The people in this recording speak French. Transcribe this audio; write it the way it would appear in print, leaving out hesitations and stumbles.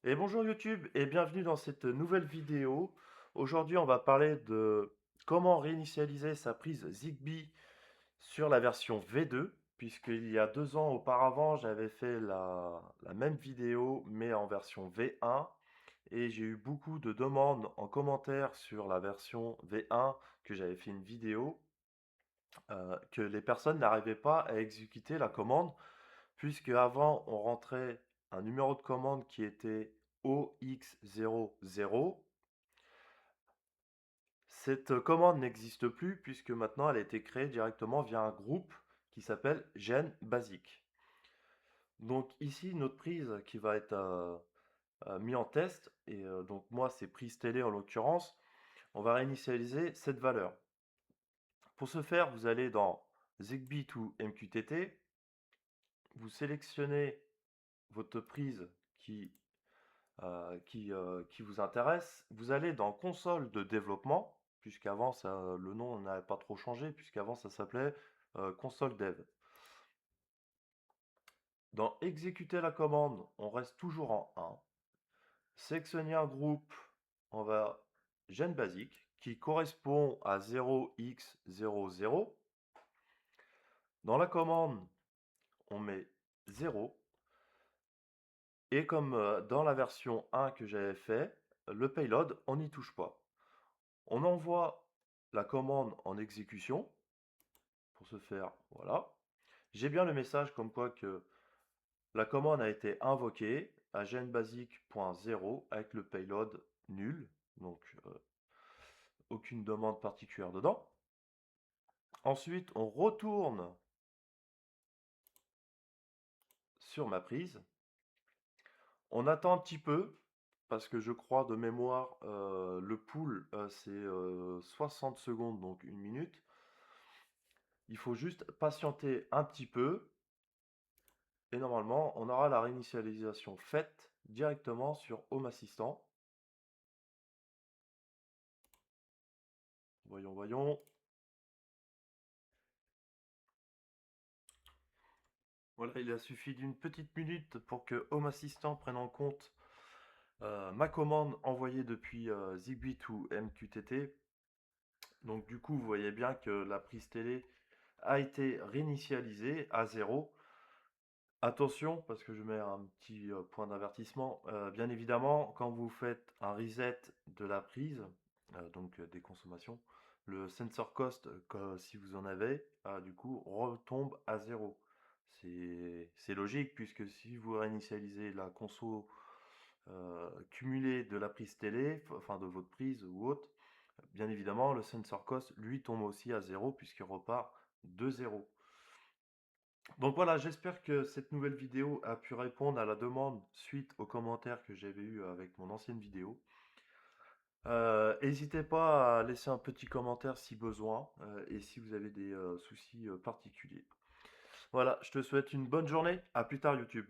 Et bonjour YouTube et bienvenue dans cette nouvelle vidéo. Aujourd'hui, on va parler de comment réinitialiser sa prise Zigbee sur la version V2, puisqu'il y a 2 ans auparavant, j'avais fait la même vidéo mais en version V1 et j'ai eu beaucoup de demandes en commentaire sur la version V1 que j'avais fait une vidéo que les personnes n'arrivaient pas à exécuter la commande puisque avant on rentrait un numéro de commande qui était OX00. Cette commande n'existe plus puisque maintenant elle a été créée directement via un groupe qui s'appelle Gen Basic. Donc ici notre prise qui va être mis en test, et donc moi c'est prise télé en l'occurrence, on va réinitialiser cette valeur. Pour ce faire, vous allez dans Zigbee to MQTT, vous sélectionnez votre prise qui vous intéresse, vous allez dans console de développement, puisqu'avant le nom n'avait pas trop changé, puisqu'avant ça s'appelait console dev. Dans exécuter la commande, on reste toujours en 1. Sélectionner un groupe, on va Gen Basic, qui correspond à 0x00. Dans la commande, on met 0. Et comme dans la version 1 que j'avais fait, le payload, on n'y touche pas. On envoie la commande en exécution. Pour ce faire, voilà. J'ai bien le message comme quoi que la commande a été invoquée à genbasic.0 avec le payload nul, donc aucune demande particulière dedans. Ensuite, on retourne sur ma prise. On attend un petit peu, parce que je crois de mémoire, le pool, c'est 60 secondes, donc 1 minute. Il faut juste patienter un petit peu. Et normalement, on aura la réinitialisation faite directement sur Home Assistant. Voyons, voyons. Voilà, il a suffi d'une petite minute pour que Home Assistant prenne en compte ma commande envoyée depuis Zigbee to MQTT. Donc du coup, vous voyez bien que la prise télé a été réinitialisée à 0. Attention, parce que je mets un petit point d'avertissement. Bien évidemment, quand vous faites un reset de la prise, donc des consommations, le sensor cost, si vous en avez, du coup, retombe à 0. C'est logique, puisque si vous réinitialisez la conso cumulée de la prise télé, enfin de votre prise ou autre, bien évidemment, le sensor cost, lui, tombe aussi à 0, puisqu'il repart de 0. Donc voilà, j'espère que cette nouvelle vidéo a pu répondre à la demande suite aux commentaires que j'avais eu avec mon ancienne vidéo. N'hésitez pas à laisser un petit commentaire si besoin et si vous avez des soucis particuliers. Voilà, je te souhaite une bonne journée. À plus tard YouTube.